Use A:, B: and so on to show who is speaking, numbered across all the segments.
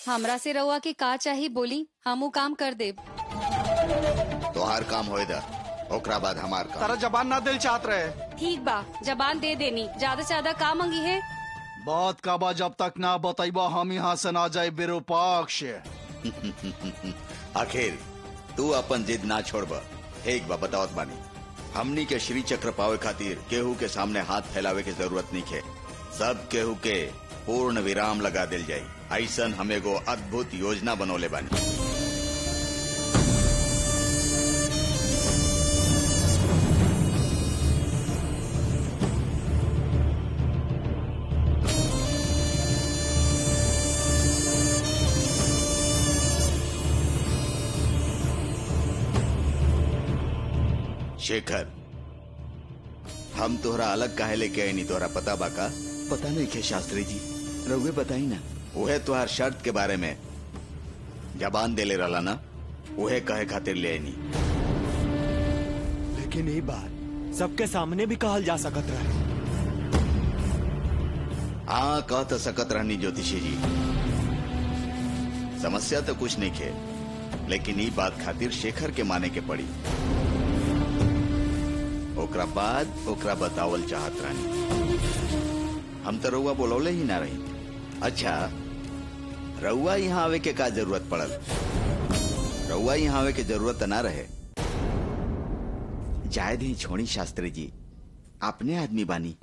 A: हमरा से रउआ के का चाही बोली, हमू काम कर दे।
B: तोहार काम होए दा, ओकरा बाद हमार काम।
C: तारा जबान ना दिल चाहत रहे।
A: ठीक बा, जबान दे देनी, ज्यादा से ज्यादा का मंगी है?
C: बात का बा जब तक ना बताइबा हम यहाँ से ना जाए विरूपाक्ष।
B: आखिर तू अपन जिद ना छोड़बा। एक बा बतावत बानी, हमनी के श्री चक्र पावे खातिर केहू के सामने हाथ फैलावे की जरूरत नहीं है। सब केहू के पूर्ण विराम लगा दिल जाये, ऐसन हम एगो अद्भुत योजना बनोले बानी। शेखर, हम तोहरा अलग काहे लेके आए नहीं, तोहरा पता बा का? पता नहीं के शास्त्री जी, रउए बताई ना। उहे तोहार शर्त के बारे में जबान देले रहला ना, उहे कहे खातिर ले आईनी।
D: लेकिन ये बात सबके सामने भी कहल जा सकत रहे।
B: हाँ, कह तो सकत रहनी ज्योतिषी जी, समस्या तो कुछ नहीं खे, लेकिन ये बात खातिर शेखर के माने के पड़ी। ओकरा बाद ओकरा बतावल चाहत रानी। हम तो रउआ बोलौले ही ना रही। अच्छा, रउआ यहाँ आवे के का जरूरत पड़ल? रउआ यहाँ आवे के जरूरत ना रहे। जायद ही छोड़ी शास्त्री जी, अपने आदमी बानी।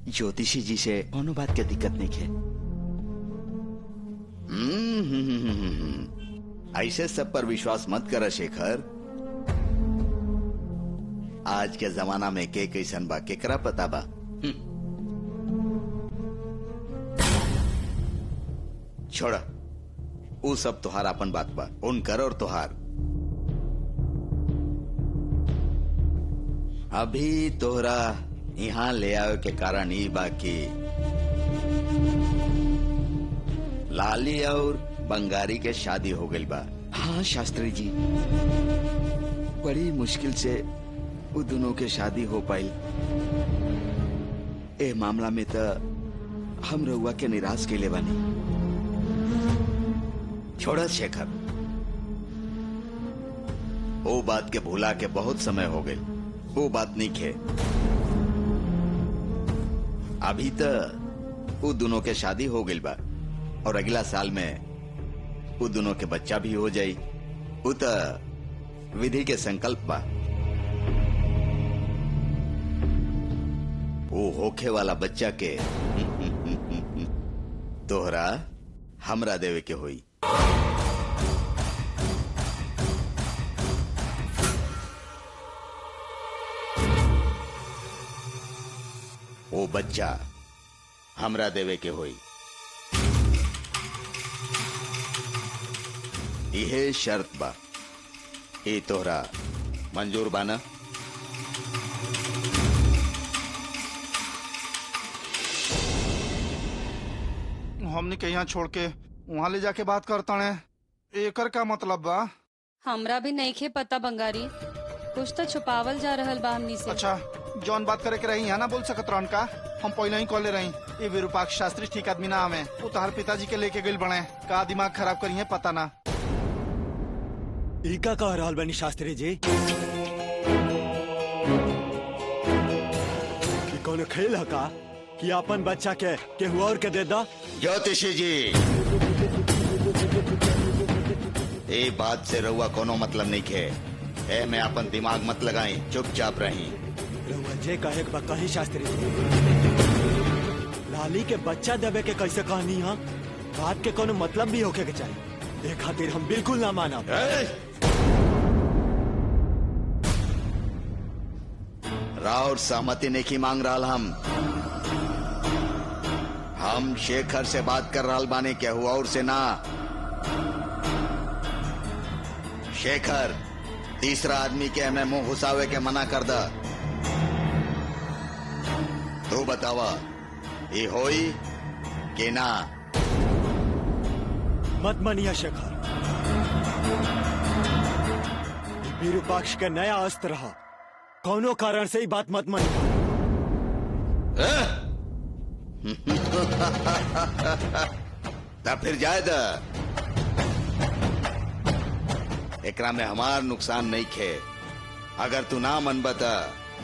B: ज्योतिषी जी से कोनो बात के दिक्कत नहीं है। ऐसे सब पर विश्वास मत कर शेखर। आज के जमाना में के कैसन बा केकरा पता बा। छोड़ा, वो सब तोहार अपन बात बा, उनकर और तोहार। अभी तोहरा यहाँ ले आवे के कारण ई बा कि लाली और बंगारी के शादी हो गई बा। हाँ शास्त्री जी, बड़ी मुश्किल से वो दोनों के शादी हो पाई। ए मामला में तो हम रउआ के निराश के ले बानी। छोड़ा शेखर, वो बात के भूला के बहुत समय हो गई। वो बात नहीं खे। अभी तो वो दोनों के शादी हो गई बा और अगला साल में वो दोनों के बच्चा भी हो जाई। वो तो विधि के संकल्प बा। वो होखे वाला बच्चा के तोहरा हमरा देवे के होई। वो बच्चा हमरा देवे के होई। इहे शर्त बा। ए तोहरा मंजूर बाना?
C: हमने के यहाँ छोड़ के वहाँ ले जाके बात करता है, एकर का मतलब बा?
A: हमरा भी नहीं खे पता बंगारी, कुछ तो छुपावल जा रहल बा हमनी से।
C: अच्छा, जौन बात करे के रही यहाँ ना बोल सकत रहन का? हम पहले ही कॉले रही। ये विरूपाक्ष शास्त्री ठीक आदमी ना हमें। वो तोहर पिताजी के लेके गई बने का दिमाग खराब करी है पता ना।
D: इका कह रहल बनी शास्त्री जी कि कौन खेल है का कि अपन बच्चा के केहू और के दे दा?
B: ज्योतिषी जी, ये बात से रउआ कोनो मतलब नहीं है। ए मैं अपन दिमाग मत लगाई, चुपचाप रही।
D: रउआ जे कहे के बा कही शास्त्री जी। लाली के बच्चा देवे के कैसे कहनी है? बात के कोनो मतलब भी होके के चाहिए। ए खातिर हम बिल्कुल ना मानब।
B: राउर सहमति नहीं की मांग रहा। हम शेखर से बात कर रहा बानी, क्या हुआ और से ना। शेखर, तीसरा आदमी के हमें मुंह घुसावे के मना कर दा। तू बतावा, ये होई कि ना?
D: मत मनिया शेखर, विरूपाक्ष के नया अस्त्र है। कौनो कारण से ही बात मत मानिए।
B: तब फिर जाए द एकरा में हमार नुकसान नहीं खे। अगर तू ना मन बता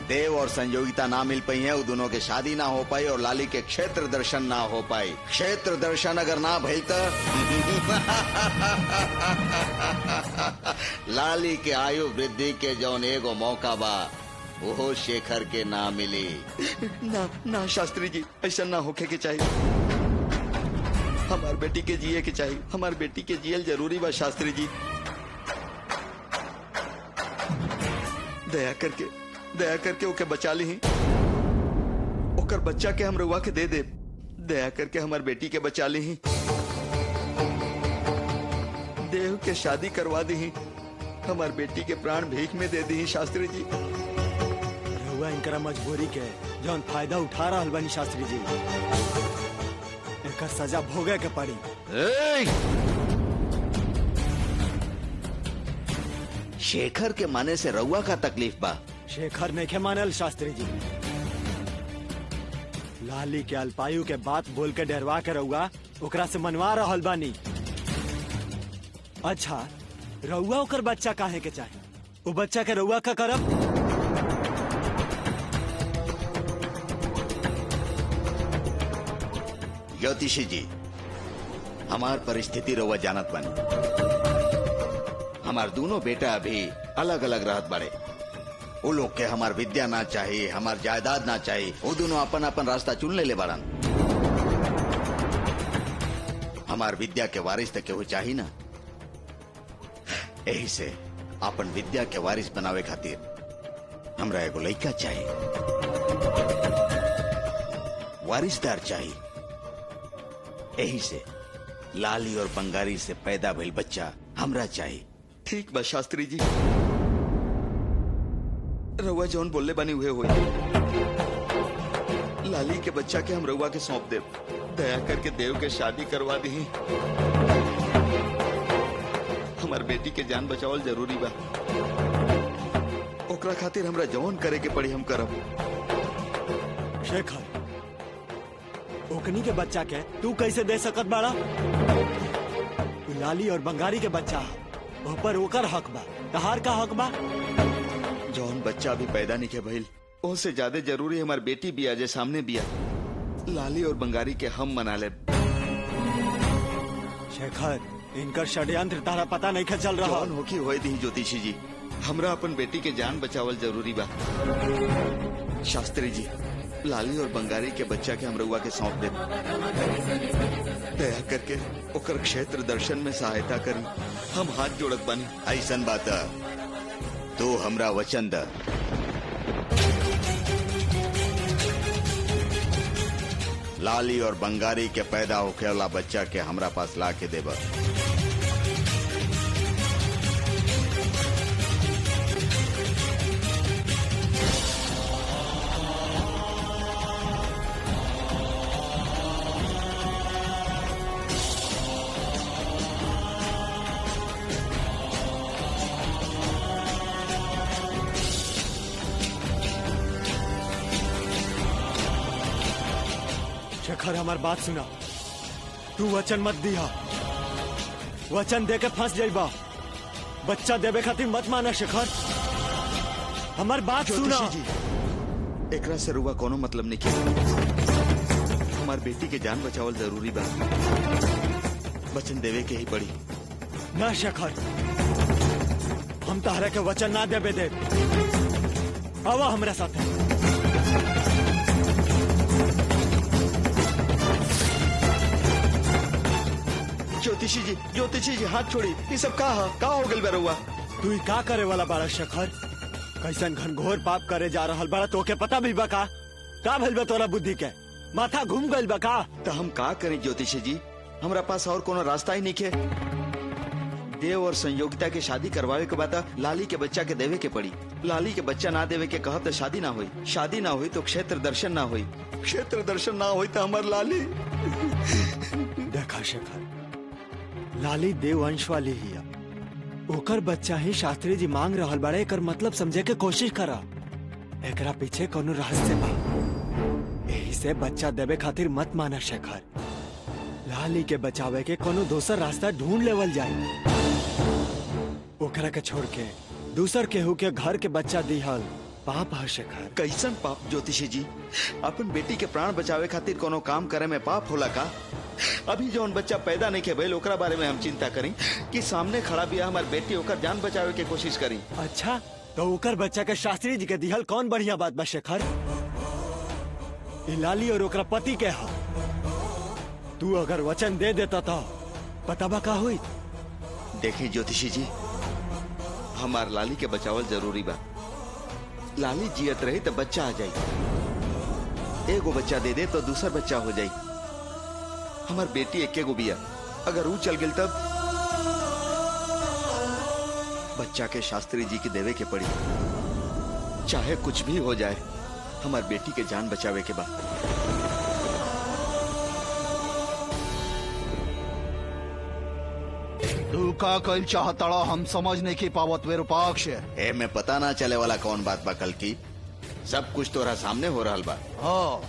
B: देव और संयोगिता ना मिल पाई है, वो दोनों के शादी ना हो पाई और लाली के क्षेत्र दर्शन ना हो पाई। क्षेत्र दर्शन अगर ना भइल तो लाली के आयु वृद्धि के जौन एगो मौका बा वो शेखर के ना मिली।
E: ना ना शास्त्री जी, ऐसा ना होके के चाहिए। हमार बेटी के जिए के चाहिए, हमार बेटी के जियल जरूरी बा शास्त्री जी। दया करके ओके बचा ली। ओकर बच्चा के हम रउआ के दे दे। दया करके हमार बेटी के बचा ली। देव के शादी करवा दी। हमार बेटी के प्राण भीख में दे दी शास्त्री जी।
D: रहुआ इनकरा मजबूरी के जौन फायदा उठा रहा बनी शास्त्री जी, एकर सजा भोगे के पड़ी।
B: शेखर के माने से रउआ का तकलीफ बा?
D: शेखर ने के मानल शास्त्री जी। लाली के अल्पायु के बात बोल के डरवा के रहुआ ओकरा से मनवा रहल बानी। अच्छा, रउआ ओकर बच्चा काहे के चाहे? वो बच्चा के रउआ का करब?
B: ज्योतिषी जी, हमार परिस्थिति रउआ जानत बानी। हमार दोनों बेटा अभी अलग अलग रहत बड़े। वो लोग के हमार विद्या ना चाहिए, हमार जायदाद ना चाहिए। वो दोनों अपन अपन रास्ता चुन ले बड़न। हमार विद्या के वारिस तक केहू चाहिए ना। यही से अपन विद्या के वारिस बनावे खातिर हमरा एगो लड़का चाहिए, वारिसदार चाहिए। यही से लाली और बंगारी से पैदा भइल बच्चा हमरा चाहिए।
E: ठीक बा शास्त्री जी, रउआ जौन बोले बनी हुए हुए। लाली के बच्चा के हम रउआ के सौंप दे। दया करके देव के शादी करवा दी। हमार बेटी के जान बचावल जरूरी बा। ओकरा खातिर हमरा जौन करे के पड़ी हम करब।
D: शेखर, ओकनी के बच्चा के तू कैसे दे सकत बाड़ा? लाली और बंगारी के बच्चा ऊपर ओकर हक बा, तहार का हक बा?
E: जौन बच्चा भी पैदा नहीं के भइल, उससे ज्यादा जरूरी हमार बेटी बिया जे सामने बिया। लाली और बंगारी के हम मना ले।
D: शेखर, इनकर षड्यंत्र तारा पता नहीं के चल रहा।
E: जौन होकी होए दी ज्योतिषी जी, हमरा अपन बेटी के जान बचावल जरूरी बा। शास्त्री जी, लाली और बंगारी के बच्चा के हम रउआ के सौंप दे। दया करके ओकर क्षेत्र दर्शन में सहायता करी। हम हाथ जोड़त बानी।
B: ऐसन बात तू हमरा वचन द। लाली और बंगारी के पैदा होके वाला बच्चा के हमरा पास ला के देबा।
D: शेखर, हमार बात सुना। तू वचन मत दिया। वचन दे के फंस जाइबा। बच्चा देवे खातिर मत माना शेखर। हमार बात सुना।
E: ज्योतिषी जी, एकरा से रुआ कोनो मतलब नहीं किया। हमार बेटी के जान बचावल जरूरी बा। वचन देवे के ही पड़ी।
D: ना शेखर, हम तहरा के वचन ना देवे दे। आवा हमरा साथे।
E: ज्योतिषी जी हाथ छोड़ी। ये सब का हो गल बा रउआ?
D: तू ही का करे वाला बाड़ा शेखर? कैसन घनघोर पाप करे जा रहल बाड़ा, तोके पता भी बा का भइल बा तोरा बुद्धि के? माथा घूम गइल बा का?
E: तो हम का करें ज्योतिषी जी? हमरा पास और कोनो रास्ता ही नहीं है। देव और संयोगिता के शादी करवावे के बाद लाली के बच्चा के देवे के पड़ी। लाली के बच्चा ना देवे के कहब तो शादी ना हुई। शादी ना हुई तो क्षेत्र दर्शन ना हुई। क्षेत्र दर्शन ना हुई तो हमार लाली।
D: देखा शेखर, लाली देव अंश वाली ही है। ओकर बच्चा ही शास्त्री जी मांग रहल बाड़े। एकर मतलब समझे के कोशिश करा। एकरा पीछे कोनो रहस्य बा। यही से बच्चा देवे खातिर मत माना शेखर। लाली के बचावे के कोनो दूसर रास्ता ढूंढ लेवल जाए। ओकरा के छोड़ के दूसर केहू के घर के बच्चा दिहल पाप है शेखर।
E: कैसन पाप ज्योतिषी जी? अपन बेटी के प्राण बचावे खातिर कोनो काम करे में पाप होला का? अभी जौन बच्चा पैदा नहीं के भइल ओकरा बारे में हम चिंता करी कि सामने खड़ा बिया हमार बेटी ओकर जान बचावे के कोशिश करी।
D: अच्छा तो ओकर बच्चा के शास्त्री जी के दिहल कौन बढ़िया बात बा शेखर? ई लाली और ओकरा पति के हा। तू अगर वचन दे देता तो पता बा का हुई?
E: देखिए ज्योतिषी जी, हमार लाली के बचावल जरूरी बा। लाली जियत रही तो बच्चा आ जाई। एगो बच्चा दे दे तो दूसरा बच्चा हो जाई। हमार बेटी एके गो बिया, अगर वो चल गई तब बच्चा के शास्त्री जी की देवे के पड़ी। चाहे कुछ भी हो जाए, हमार बेटी के जान बचावे के बाद।
C: तू का कल चाहता हम समझ नहीं की पावत विरूपाक्ष।
B: ए में पता ना चले वाला कौन बात बा कल की। सब कुछ तोरा सामने हो रहा बा।
C: हाँ,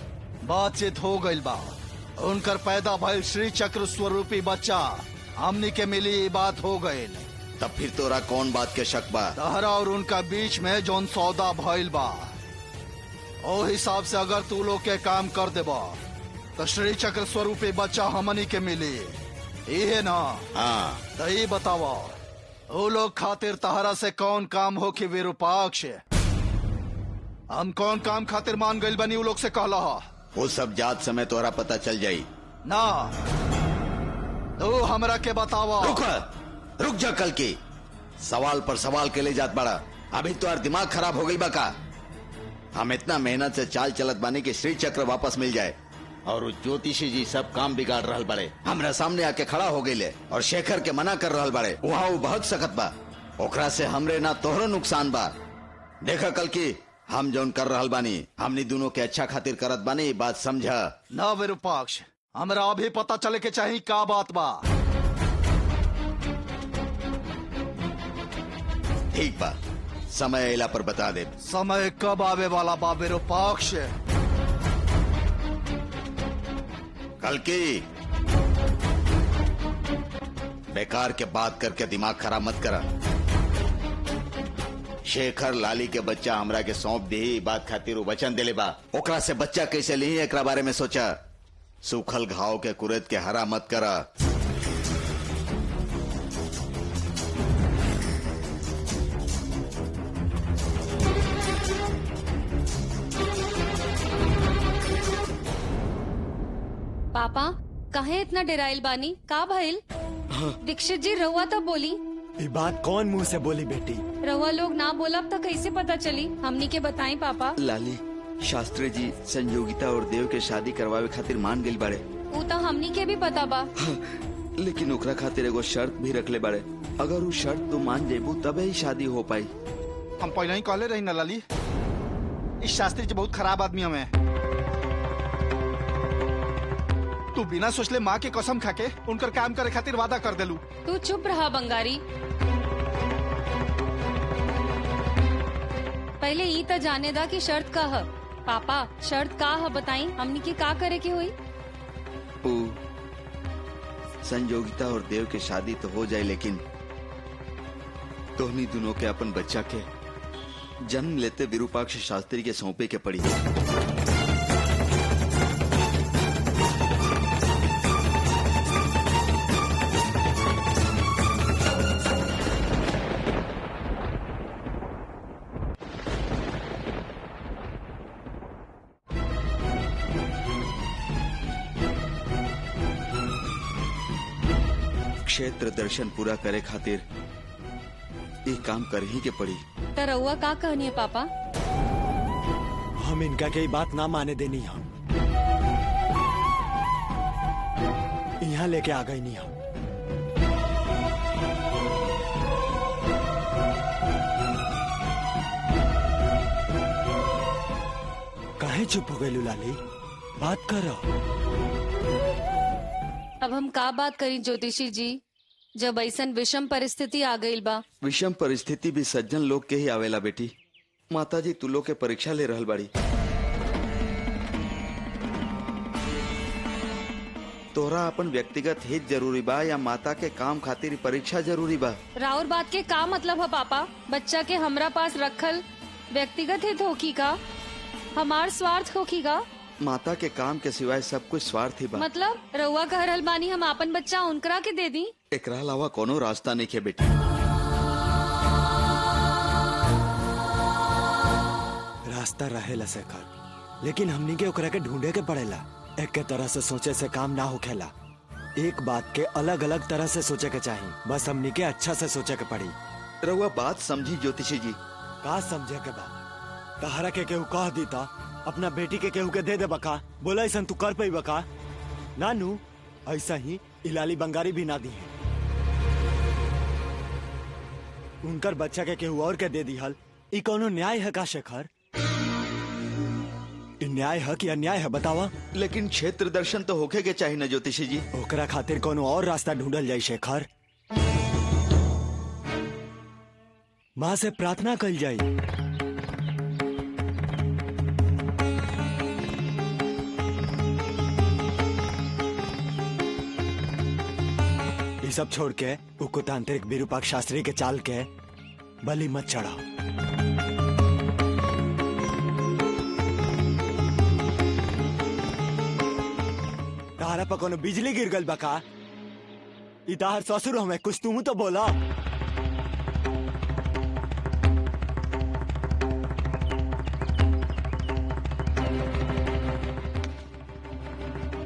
C: बातचीत हो गई बा। उनकर पैदा भइल श्री चक्र स्वरूपी बच्चा हमनी के मिली बात हो गई।
B: तब फिर तोरा कौन बात के शक बा?
C: तहरा और उनका बीच में जौन सौदा भइल बा ओ हिसाब से अगर तू लोग के काम कर देबा तो श्री चक्र स्वरूपी बच्चा हमनी के मिली। इहे ना?
B: हाँ।
C: तो ये बतावा वो लोग खातिर तहरा से कौन काम हो कि विरूपाक्ष? हम कौन काम खातिर मान गइल बनी वो लोग से कहला हा?
B: वो सब जात समय तोरा पता चल जाई
C: ना। तू हमरा के बतावा।
B: रुक जा कल की। सवाल पर सवाल के ले जात बड़ा। अभी तो यार दिमाग खराब हो गई बा का? हम इतना मेहनत से चाल चलत बानी कि श्री चक्र वापस मिल जाए और वो ज्योतिषी जी सब काम बिगाड़ रहल बड़े। हमरा सामने आके खड़ा हो गई और शेखर के मना कर रहल बड़े। वहाँ वो बहुत सख्त बा। ओकरा से हमरे ना तोहरो नुकसान बा। देखा कल की हम जौन कर रहल बानी हमनी दोनों के अच्छा खातिर करत बानी। बात समझा
C: ना विरूपाक्ष? हमरा अभी पता चले के चाहिए का बात बा।
B: ठीक बा, समय अइला पर बता दे।
C: समय कब आवे वाला बा विरूपाक्ष?
B: कल की बेकार के बात करके दिमाग खराब मत करा। शेखर लाली के बच्चा हमरा के सौंप दी। बात खातिर वो वचन दिले बा। ओकरा से बच्चा कैसे ली एकरा बारे में सोचा। सूखल घाव के कुरेद के हरा मत करा।
A: पापा काहे इतना डेराइल बानी? का भइल? दीक्षित जी रहुआ तो बोली।
D: ये बात कौन मुंह से बोली बेटी?
A: रहुआ लोग ना बोलब तो कैसे पता चली? हमनी के बताई पापा।
E: लाली, शास्त्री जी संयोगिता और देव के शादी करवावे खातिर मान गइल बाड़े।
A: वो तो हमनी के भी पता बा।
E: लेकिन ओकरा खातिर एगो शर्त भी रखले बाड़े। अगर वो शर्त तू मान जेबू तबे ही शादी हो पाई।
C: हम पहले ही कहले रही ना लाली, इस शास्त्री जी बहुत खराब आदमी हमें। तू बिना सोचले माँ की कसम खाके उनकर काम करे खातिर वादा कर देलू।
A: तू चुप रहा बंगारी। पहले ई तो जाने दा कि शर्त का है। पापा शर्त का है बताई? हमनी के का करे के हुई?
E: संयोगिता और देव के शादी तो हो जाए लेकिन दोनों दोनों के अपन बच्चा के जन्म लेते विरूपाक्ष शास्त्री के सौंपे के पड़ी। क्षेत्र दर्शन पूरा करे खातिर ये काम कर ही के पड़ी।
A: तो रहुआ का कहनी है पापा?
D: हम इनका कई बात ना माने देनी। हम यहाँ लेके आ गई नहीं। हम काहे चुप हो गई लाली? बात करो।
A: अब हम का बात करी ज्योतिषी जी, जब ऐसन विषम परिस्थिति आ गई बा।
E: विषम परिस्थिति भी सज्जन लोग के ही आवेला बेटी। माताजी तू लोग के परीक्षा ले रहल बाड़ी। तोहरा अपन व्यक्तिगत हित जरूरी बा या माता के काम खातिर परीक्षा जरूरी बा?
A: राउर बात के का मतलब है पापा? बच्चा के हमरा पास रखल व्यक्तिगत हित होखी का? हमार स्वार्थ होखी का?
E: माता के काम के सिवाय सब कुछ स्वार्थी बा।
A: मतलब रउआ कह रहल बानी हम आपन बच्चा उनकरा के दे दी?
E: एकरा अलावा कोनो रास्ता नहीं है बेटी।
D: रास्ता रहेला शेखर, लेकिन हमनी के ओकरा के ढूंढे के पड़ेला। एक के तरह से सोचे से काम ना होखेला। एक बात के अलग अलग तरह से सोचे के चाहिए। बस हमनी के अच्छा से सोचे के पड़ी।
E: रउआ बात समझी ज्योतिषी जी।
D: का समझे के बा? तहरा के केहू कह दीता अपना बेटी के केहू के दे दे बका? बोला ऐसा तू कर पाई बका? नानू ऐसा ही इलाली बंगारी भी ना दी है। उनकर बच्चा के केहू और के दे दिहल, ई कोनो न्याय है का शेखर? न्याय है कि अन्याय है बतावा?
E: लेकिन क्षेत्र दर्शन तो होके के चाहिए ना ज्योतिषी जी।
D: ओकरा खातिर कोनो और रास्ता ढूंढल जाई शेखर। माँ से प्रार्थना कल जाई। ये सब छोड़ के उकुतांत्रिक विरूपाक्ष शास्त्री के चाल के बलि मत चढ़ाओ। तारा पर कोनो बिजली गिर गल बका? इताहर ससुर हमें कुछ तुम तो बोला।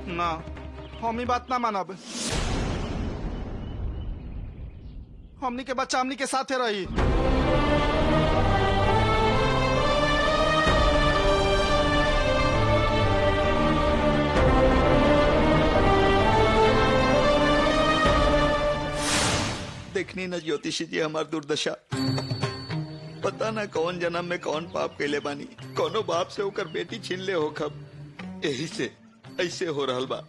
C: ना हम ही बात ना मानब। हमनी के बच्चा हमनी के साथे रही।
E: देखनी न ज्योतिषी जी हमार दुर्दशा। पता ना कौन जन्म में कौन पाप कैले बानी। कोनो बाप से होकर बेटी छीन ले हो खब। यही से ऐसे हो रहल बा।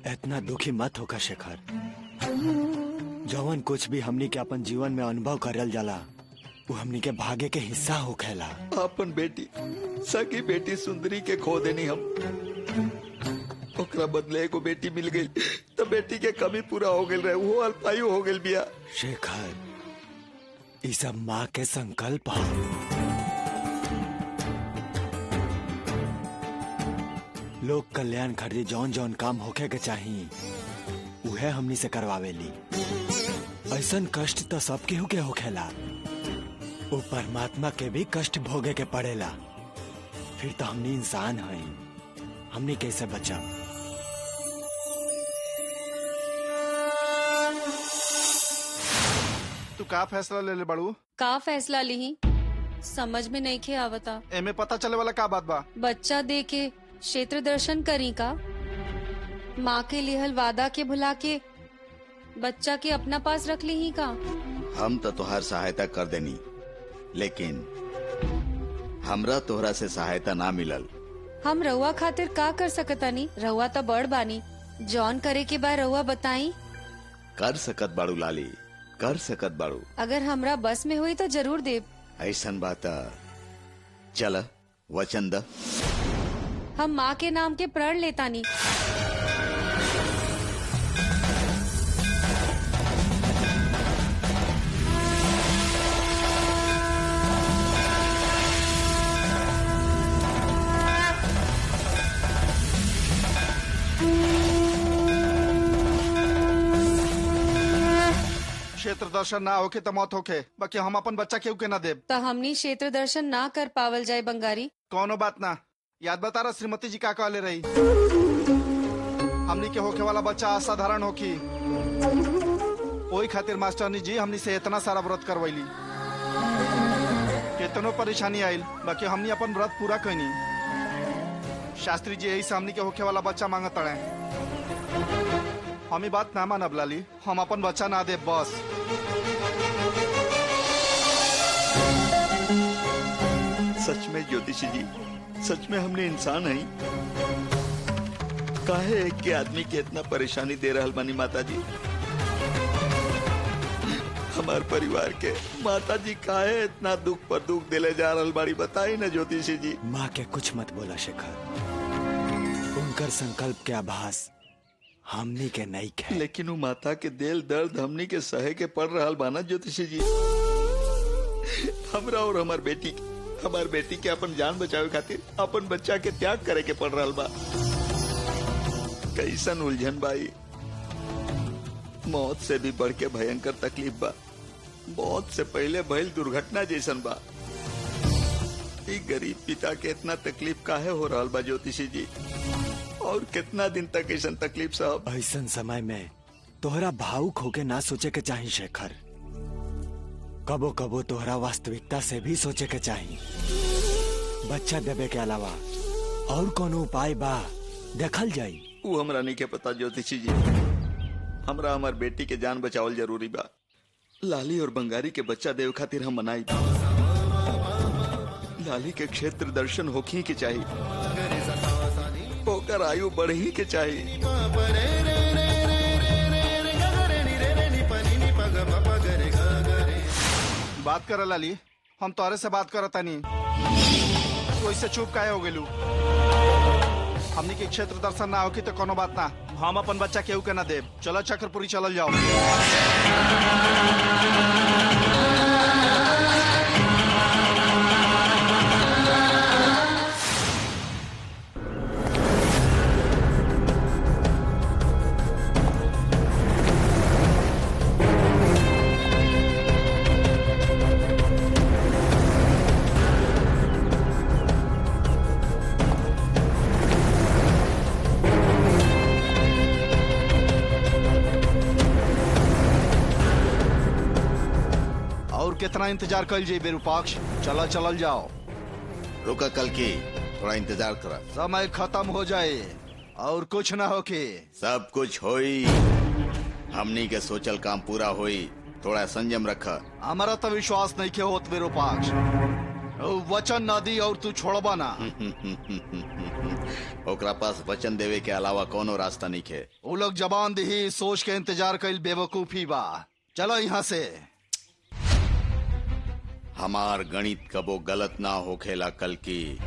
D: इतना दुखी मत होगा शेखर। जवन कुछ भी हमनी के अपन जीवन में अनुभव करल जाला वो हमनी के भाग्य के हिस्सा होखेला।
E: अपन बेटी, सगी बेटी सुंदरी के खो देनी हम। ओकरा बदले एगो बेटी मिल गई तो बेटी के कमी पूरा हो गई रहे, वो अल्पायु हो गई बिया।
D: शेखर, ई सब माँ के संकल्प है। लोक कल्याण खातिर जौन जौन काम होखे के चाहिए उहे हमनी से करवावेली। ऐसन कष्ट तो सब केहू के होखेला, वो परमात्मा के भी कष्ट भोगे के पड़ेला। फिर तो हमनी इंसान हई, हमनी कैसे बचा?
C: तू का फैसला ले ले बड़ू?
A: का फैसला ली? समझ में नहीं खे आवता।
C: एमे पता चले वाला का बात बा?
A: बच्चा दे के क्षेत्र दर्शन करी का? माँ के लिहल वादा के भुला के बच्चा के अपना पास रख ली ही का?
B: हम तो तुहार सहायता कर देनी, लेकिन हमरा तोहरा से सहायता ना मिलल।
A: हम रउआ खातिर का कर सकतानी? रउआ तो बड़ बानी, जॉन करे के बाद रउआ बताई।
B: कर सकत बाड़ू लाली, कर सकत बाड़ू।
A: अगर हमरा बस में हुई तो जरूर देब।
B: ऐसन बात चल वचन द।
A: हम माँ के नाम के प्रण लेतानी।
C: क्षेत्र दर्शन ना होके तो मौत होके, बाकी हम अपन बच्चा केहू के ना देब।
A: तो हमनी क्षेत्र दर्शन ना कर पावल जाए बंगारी?
C: कौनो बात ना। याद बता रहा श्रीमती जी का कहले रही, हमनी के होके वाला बच्चा असाधारण होकी। ओही खातिर मास्टरनी जी हमनी से इतना सारा व्रत करवैली। कितनो परेशानी आइल, बाकी हमनी अपन व्रत पूरा कैनी। शास्त्री जी यही से हमनी के होके वाला बच्चा मांगत रहे। हम ही बात ना मानब लाली, हम अपन बच्चा ना दे बस।
E: सच में ज्योतिषी जी, सच में हमने इंसान है। काहे एक के आदमी के इतना परेशानी दे रहल बानी माता जी? हमार परिवार के माता जी काहे इतना दुख पर दुख दिले जा रहल बाड़ी? बताई ना ज्योतिषी जी।
D: माँ के कुछ मत बोला शेखर। उनकर संकल्प के आभास हमनी के नहीं खे।
E: लेकिन वो माता के दिल दर्द हमनी के सहे के पड़ रहा बाना ज्योतिषी जी। हमरा और हमार बेटी के अपन जान बचावे खातिर अपन बच्चा के त्याग करे के पड़ रहा बा। कैसन उलझन बाई, मौत से भी बढ़ के भयंकर तकलीफ बा। मौत से पहले भइल दुर्घटना जैसन बा। ई गरीब पिता के इतना तकलीफ काहे हो रहा बा ज्योतिषी जी? और कितना दिन तक ऐसन तकलीफ साहब?
D: ऐसन समय में तोहरा भावुक होके ना सोचे के चाही शेखर। कबो कबो तोहरा वास्तविकता से भी सोचे के चाही। बच्चा देवे के अलावा और कोनो उपाय बा देखल जाई।
E: वो हमरा नहीं के पता ज्योतिषी जी। हमरा हमार बेटी के जान बचावल जरूरी बा। लाली और बंगारी के बच्चा देव खातिर हम मनाई। लाली के क्षेत्र दर्शन होखी के चाहिए, होकर आयु बढ़ी के चाहिए।
C: बात कर लाली, हम तोरे से बात करता नहीं। तू इससे चुप काहे हो गेलू? हमनी के क्षेत्र दर्शन ना होकी तो कोनो बात ना, हम अपन बच्चा केहू के ना देव। चलो चक्रपुरी चलल जाओ। कितना इंतजार कर जी विरूपाक्ष? चला चलल जाओ।
B: रुका कल की, थोड़ा इंतजार करा।
C: समय खत्म हो जाए और कुछ ना होके।
B: सब कुछ होई, हमनी के सोचल काम पूरा होई। थोड़ा संयम रखा।
C: हमारा तो विश्वास नहीं के होत विरूपाक्ष। वचन ना दी और तू छोड़बा ना।
B: ओकरा पास वचन देवे के अलावा कोनो रास्ता नहीं खे।
C: वो लोग जबान दी सोच के इंतजार कईल बेवकूफी बा। चलो यहाँ से।
B: हमार गणित कबो गलत ना होखेला कल की।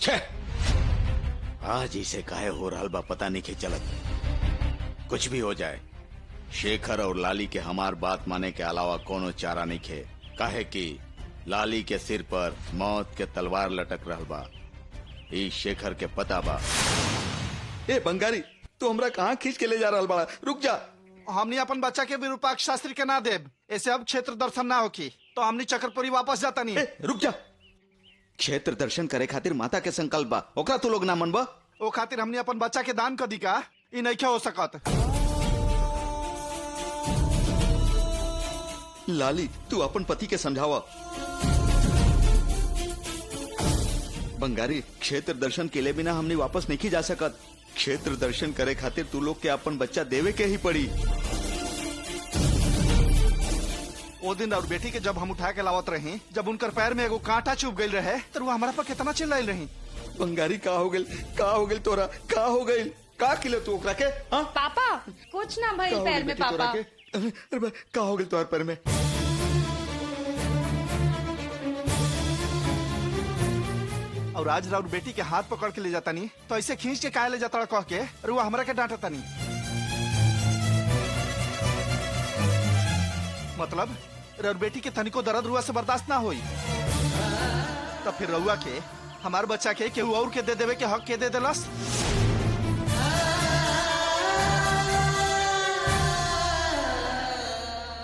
B: छे, आज इसे काहे हो रहा बा पता नहीं के चलत। कुछ भी हो जाए, शेखर और लाली के हमार बात माने के अलावा कोनो चारा नहीं खे। काहे कि लाली के सिर पर मौत के तलवार लटक रहल बा। ई शेखर के पता बा।
E: ए बंगारी, तू हमरा कहाँ खींच के ले जा रहा बड़ा? रुक जा।
C: हमने अपन बच्चा के विरूपाक्ष शास्त्री के ना देव। ऐसे अब क्षेत्र दर्शन ना होकी तो हमने चक्रपुरी वापस जाता नहीं।
E: रुक जा।
B: क्षेत्र दर्शन करे खातिर माता के संकल्प बा, ओकरा तू लोग ना मनबा।
C: ओ खातिर हमने अपन बच्चा के दान कर दी का? ई नहीं हो सकत।
E: लाली, तू अपन पति के समझावा। बंगारी, क्षेत्र दर्शन के लिए बिना हमने वापस नहीं जा सकत। क्षेत्र दर्शन करे खातिर तू लोग के अपन बच्चा देवे के ही पड़ी।
C: वो दिन और बेटी के जब हम उठा के लावत रही, जब उनकर पैर में एगो कांटा चुभ गई रहे, तो वो हमारा पर कितना चिल्लाइल रही।
E: बंगारी, का हो गई तोरा? का हो गई? का किले तू ओकरा के? हाँ?
A: पापा, कुछ ना भाई पैर में पापा।
E: अरे का हो गई तोहर पैर में?
C: और आज राउर बेटी के हाथ पकड़ के ले जाता नहीं तो ऐसे खींच के काहे ले जाता कह के, और वो हमरा के डांटता नहीं। मतलब राउर बेटी के तनिको दर्द रुआ से बर्दाश्त ना होई, तब फिर रउआ के हमार बच्चा के केहू और के दे देवे के हक के दे देलस।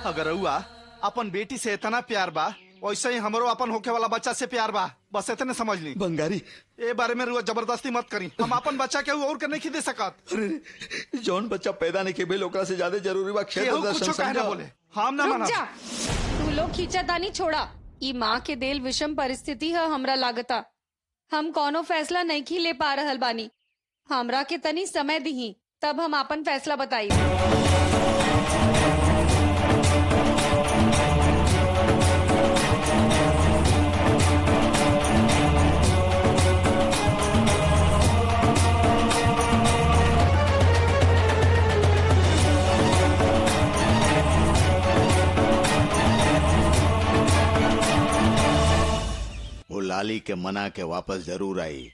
C: अगर रउआ अपन बेटी से इतना प्यार बा, वैसे ही हमरो अपन होके वाला बच्चा से प्यार बा। बस इतने समझ ली।
E: बंगारी,
C: ए बारे में रुआ जबरदस्ती मत करी। हम अपन बच्चा के और के नहीं दे सकत।
E: अरे जौन बच्चा पैदा नहीं के भेल ओकरा से ज्यादा जरूरी बा क्षेत्र दर्शन।
C: कुछ कहना बोले हम ना
A: रुक
C: माना।
A: जा, तू लोग खींचातानी छोड़ा। ई माँ के देल विषम परिस्थिति है हमरा लागता। हम कोनो फैसला नहीं की ले पा रहल बानी। हमरा के तनी समय दी, तब हम अपन फैसला बताई।
B: वो लाली के मना के वापस जरूर आई।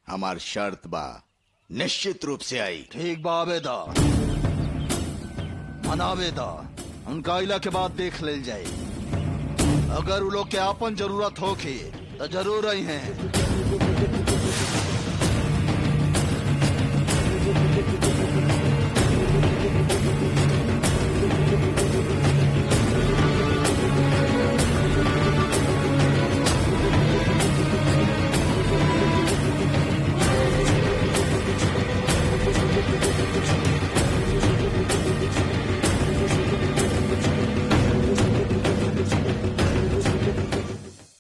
B: हमार शर्त बा, निश्चित रूप से आई।
C: ठीक बा आवेदा, मनावेदा, उनका आइला के बाद देख ले जाए। अगर वो लोग के आपन जरूरत होगी तो जरूर आई हैं।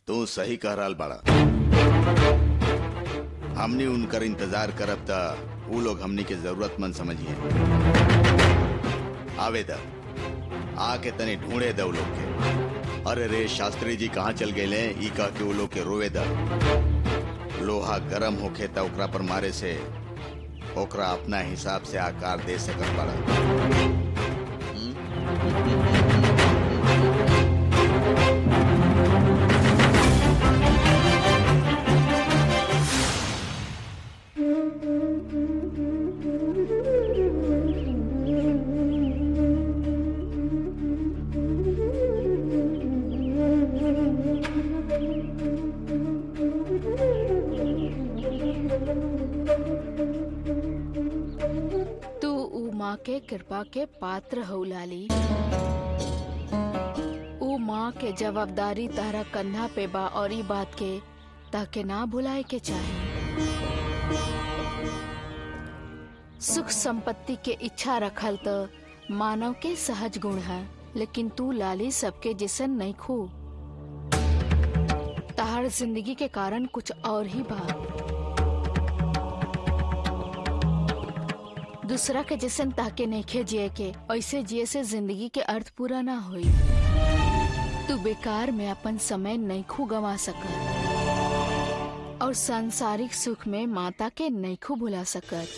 B: तू सही कह रहा बड़ा। हमने उनकर इंतजार करब था, वो लोग हमनी के जरूरतमंद समझिए। आवेदा, आके तने ढूंढे दा लोग के। अरे रे शास्त्री जी कहाँ चल गए? ई कह के वो लोग के रोवे दा। लोहा गरम होखे ता ओकरा पर मारे से ओकरा अपना हिसाब से आकार दे सकत बड़ा।
F: के कृपा के पात्र हो लाली। ऊ माँ के जवाबदारी तारा कंधा पे बा और ई बात के ताके ना भुलाए के चाहे। सुख संपत्ति के इच्छा रखल तो मानव के सहज गुण है, लेकिन तू लाली सबके जिसन नहीं खू। ताहर जिंदगी के कारण कुछ और ही बा। दूसरा के जिसन ताके नहीं जिए के, ऐसे जिए से जिंदगी के अर्थ पूरा ना होई। तू बेकार में अपन समय नहीं खू गवा सकत और सांसारिक सुख में माता के नहीं खू भुला सकत।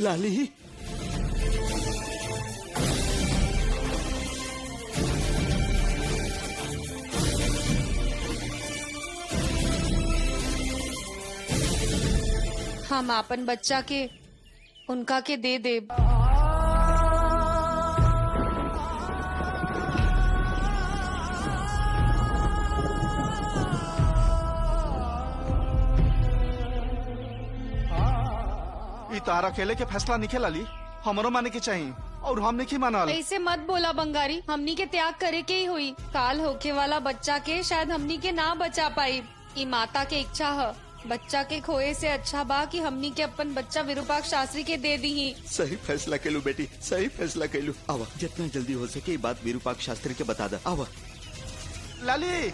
C: लाली,
A: हम आपन बच्चा के उनका के दे दे।
C: तारा अकेले के फैसला निके लाली, हमरो माने के चाहिए और हम नहीं मानल।
A: ऐसे मत बोला बंगारी, हमनी के त्याग करे के ही हुई। काल होके वाला बच्चा के शायद हमनी के ना बचा पाई। ई माता के इच्छा है। बच्चा के खोए से अच्छा बा कि हमनी के अपन बच्चा विरूपाक्ष शास्त्री के दे दी ही।
E: सही फैसला कैलू बेटी, सही फैसला कैलू। आवा, जितना जल्दी हो सके ये बात विरूपाक्ष शास्त्री के बता दा। आवा
C: लाली।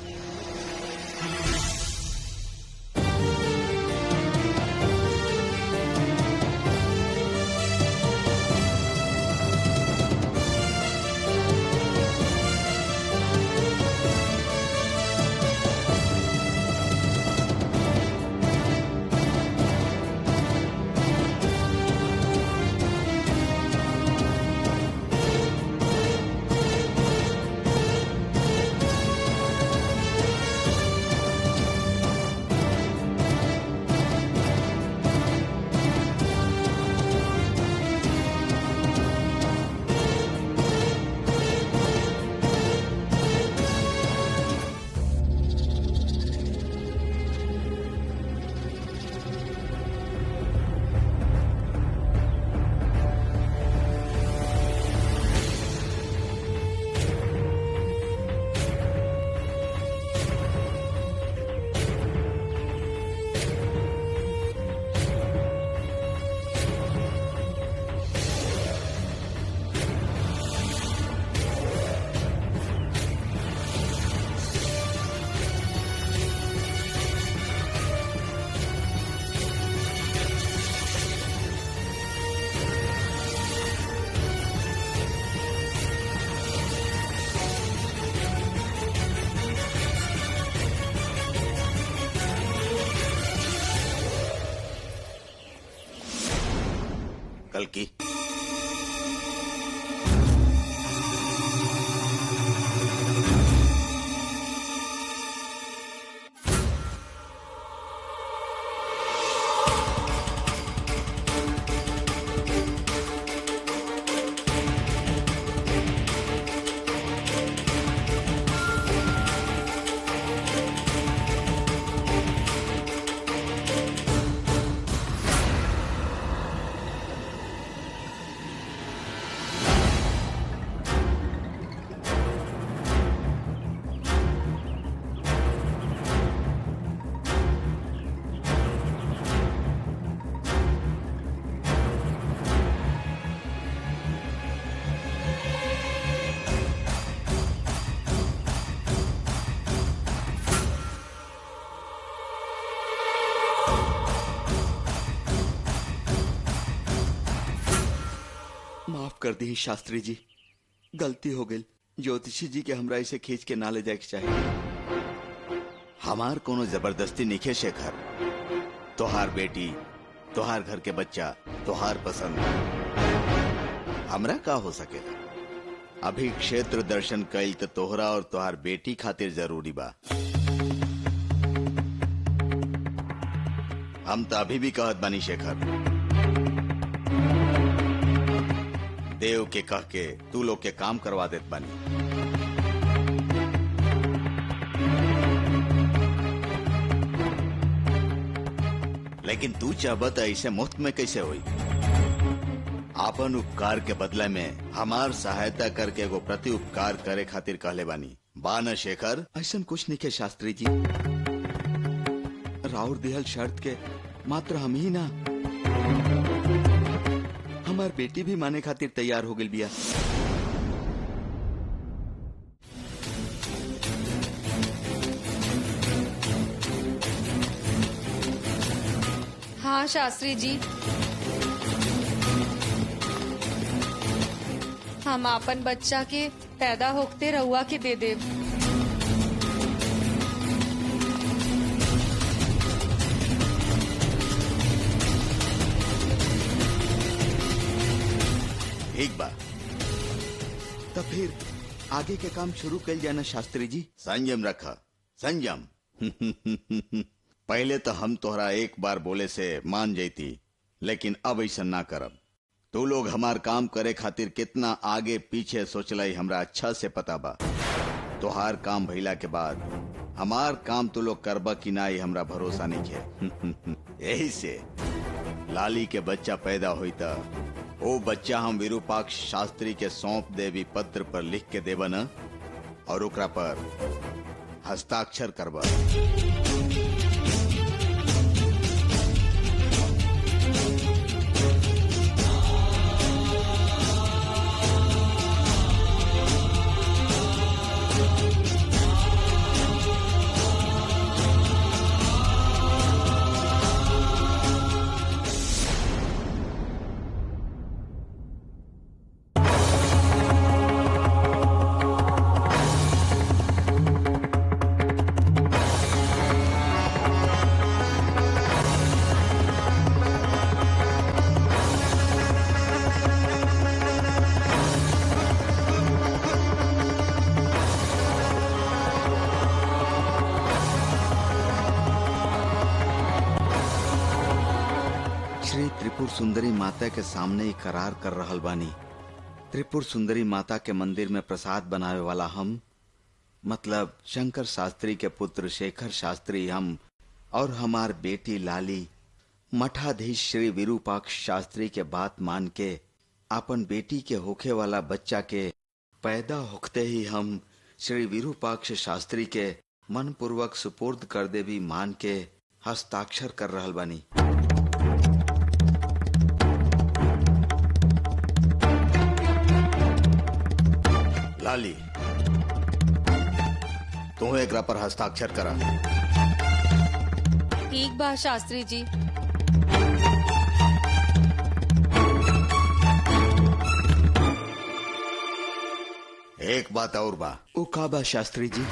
B: कल की।
E: माफ कर दी शास्त्री जी, गलती हो गई। ज्योतिषी जी के हमरा इसे खींच के ना ले जाए के चाहिए।
B: हमार कोनो जबरदस्ती निखे शेखर। तोहार बेटी, तोहार घर के बच्चा, तोहार पसंद, हमरा का हो सकेला। अभी क्षेत्र दर्शन कईल तो तोहरा और तोहार बेटी खातिर जरूरी बा। हम तो अभी भी कहत बानी शेखर, देव के कह के तू लोग के काम करवा देत बानी। लेकिन तू चाहबत ऐसे मुफ्त में कैसे हुई? आपन उपकार के बदले में हमार सहायता करके एगो प्रति उपकार करे खातिर कहले बानी। बा न शेखर?
E: ऐसा कुछ नहीं के शास्त्री जी। राउर दिहल शर्त के मात्र हम ही ना, हमार बेटी भी माने खातिर तैयार हो गई बिया।
A: हाँ शास्त्री जी, हम आपन बच्चा के पैदा होते रहुआ के दे देव।
B: ठीक बा,
E: तब फिर आगे के काम शुरू कर जाना शास्त्री जी।
B: संयम रखा, संयम। पहले तो हम तोहरा एक बार बोले से मान जैती, लेकिन अब ऐसा ना करब। तू लोग हमार काम करे खातिर कितना आगे पीछे सोचलाई हमरा अच्छा से पता बा। तोहार काम भइला के बाद हमार काम तू लोग करबा कि ना ये हमरा भरोसा नहीं है। यही से लाली के बच्चा पैदा हुई था, वो बच्चा हम विरूपाक्ष शास्त्री के सौंप देवी पत्र पर लिख के देबा न, और ओकरा पर हस्ताक्षर करबा।
E: श्री त्रिपुर सुंदरी माता के सामने ही करार कर रहल बानी। त्रिपुर सुंदरी माता के मंदिर में प्रसाद बनावे वाला हम, मतलब शंकर शास्त्री के पुत्र शेखर शास्त्री हम और हमार बेटी लाली, मठाधीश श्री विरूपाक्ष शास्त्री के बात मान के अपन बेटी के होखे वाला बच्चा के पैदा होते ही हम श्री विरूपाक्ष शास्त्री के मन पूर्वक सुपुर्द कर देवी मान के हस्ताक्षर कर रहल बानी।
B: लाली, तू एकरा पर हस्ताक्षर करा।
A: ठीक बा शास्त्री जी।
B: एक बात और बा।
E: ओ का बा शास्त्री जी?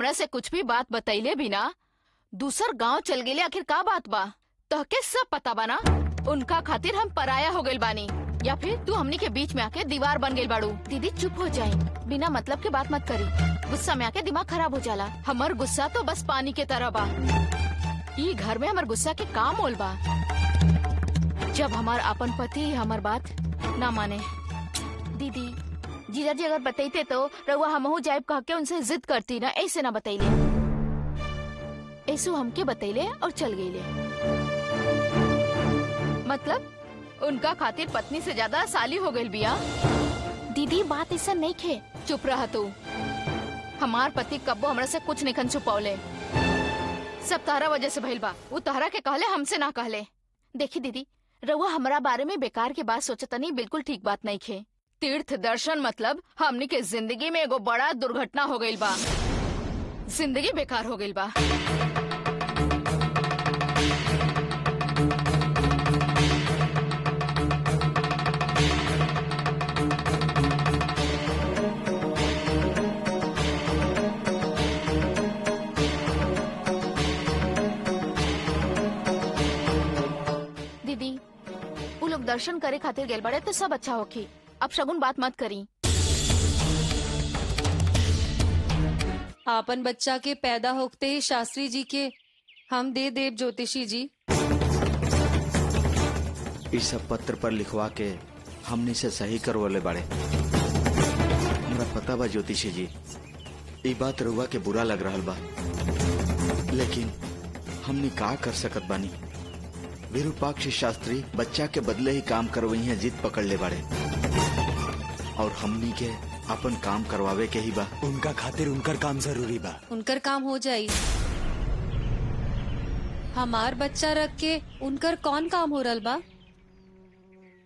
F: हमरा से कुछ भी बात बतैले बिना दूसर गांव चल गेले, आखिर का बात बा? तहके सब पता बा ना? उनका खातिर हम पराया हो गइल बानी, या फिर तू हमनी के बीच में आके दीवार बन गइल बाड़ू? दीदी चुप हो जाए, बिना मतलब के बात मत करी। गुस्सा में आके दिमाग खराब हो जाला। हमर गुस्सा तो बस पानी के तरह बा। ये घर में हमर गुस्सा के काम मोल बा। जब हमार अपन पति हमार बात ना माने। दीदी जीजा जी अगर बताइते तो रउआ हमहू जाइब कह के उनसे जिद करती ना, ऐसे ना बतैले। ऐसु हमके बतैले और चल गईले। मतलब उनका खातिर पत्नी से ज्यादा साली हो गई बिया। दीदी बात ऐसा नहीं खे। चुप रहा तू। हमार पति कब्बो हमरा से कुछ नहीं छुपौले। सब तारा वजह से भइल बा। वो तारा के कहले, हमसे ना कहले। देखी दीदी, रउआ हमरा बारे में बेकार के बात सोचतनी, बिल्कुल ठीक बात नहीं खे। तीर्थ दर्शन मतलब हमनी के जिंदगी में एगो बड़ा दुर्घटना हो गइल बा। जिंदगी बेकार हो गइल बा। दीदी वो लोग दर्शन करे खातिर गेल बड़े तो सब अच्छा होखी। अब शगुन बात मत करी।
A: आपन बच्चा के पैदा होते ही शास्त्री जी के हम दे देव ज्योतिषी जी।
E: इस सब पत्र पर लिखवा के हमने से सही करवले बाड़े। हमरा पता बा ज्योतिषी जी, ये बात रउआ के बुरा लग रहल बा, लेकिन हमने का कर सकत बानी। विरूपाक्ष शास्त्री बच्चा के बदले ही काम करवई है, जिद पकड़ ले बाड़े, और हमनी के अपन काम करवावे के ही बा।
D: उनका खातिर उनकर काम जरूरी बा।
A: उनकर काम हो जाई। हमार बच्चा रख के उनकर कौन काम हो रहल बा?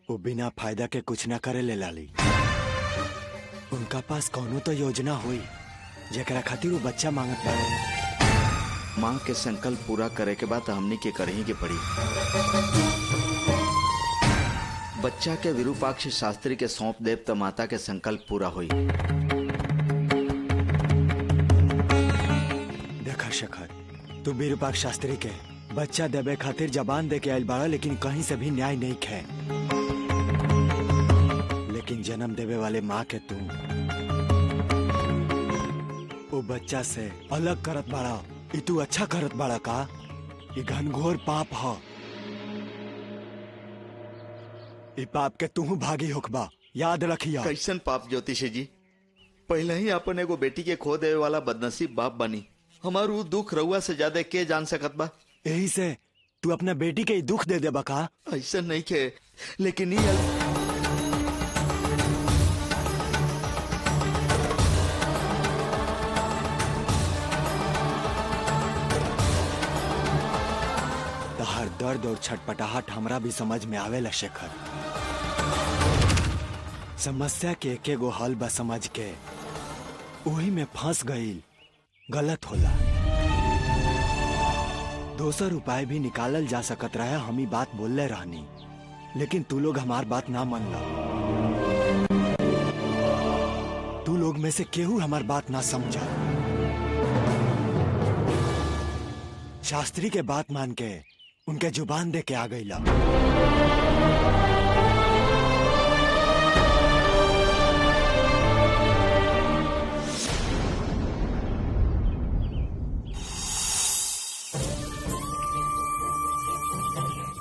D: वो बिना फायदा के कुछ न करे ले लाली। उनका पास कौनो तो योजना हुई जेकरा खातिर वो बच्चा मांगत बा।
E: माँ के संकल्प पूरा करे के बाद हमनी के करही के पड़ी। बच्चा के विरूपाक्ष शास्त्री के सौंप देव तो माता के संकल्प पूरा हुई।
D: देखा शेखर, तू विरूपाक्ष शास्त्री के बच्चा देवे खातिर जबान दे के आयल बाड़ा, लेकिन कहीं से भी न्याय नहीं खे। लेकिन जन्म देवे वाले माँ के तू वो बच्चा से अलग करत बाड़ा। ई तू अच्छा करत बाड़ा का? ई घनघोर पाप ह। ई पाप के तू भागी होकबा, याद रखिया।
E: कैसन पाप ज्योतिषी जी? पहले ही अपन एगो बेटी के खो देवे वाला बदनसीब बाप बनी। हमारू दुख रउआ से ज्यादा के जान सकत बा?
D: यही से तू अपना बेटी के दुख दे देबा का?
E: ऐसा नहीं के, लेकिन ये
D: हर दर्द और छटपटाहट हमरा भी समझ में आवेला शेखर। समस्या के एक एगो हल बा समझ के वही में फंस गईल गलत होला। दोसर उपाय भी निकालल जा सकत रहे। हम ही बात बोलले रहनी, लेकिन तू लोग हमार बात ना मान ला। तू लोग में से केहू हमार बात ना समझा। शास्त्री के बात मान के उनके जुबान दे के आ गईला।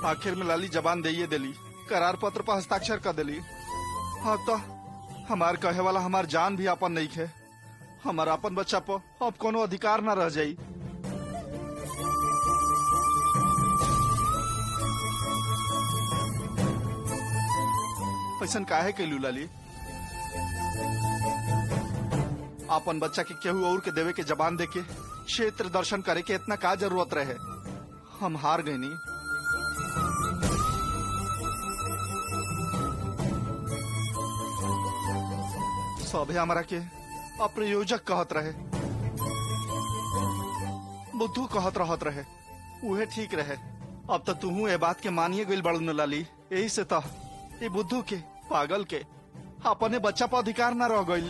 C: आखिर में लाली जबान दे दिली, करार पत्र पर हस्ताक्षर कर दिली। हाँ तो हमार कहे वाला हमार जान भी अपन नहीं खे। हमार अपन बच्चा पर अब कोनो अधिकार न रह जाई। ऐसन काहे कैलू लाली? अपन बच्चा के केहू और के देवे के जबान दे के क्षेत्र दर्शन करे के इतना का जरूरत रहे? हम हार गए नी। सबे हमरा के अप्रयोजक कहत रहे, बुद्धू कहत रहत रहे, उहे ठीक रहे। अब तो तू ए बात के मानिए गइल बड़ू न लाली। यही से तो ये बुद्धू के पागल के अपने बच्चा पर अधिकार न रह गइल।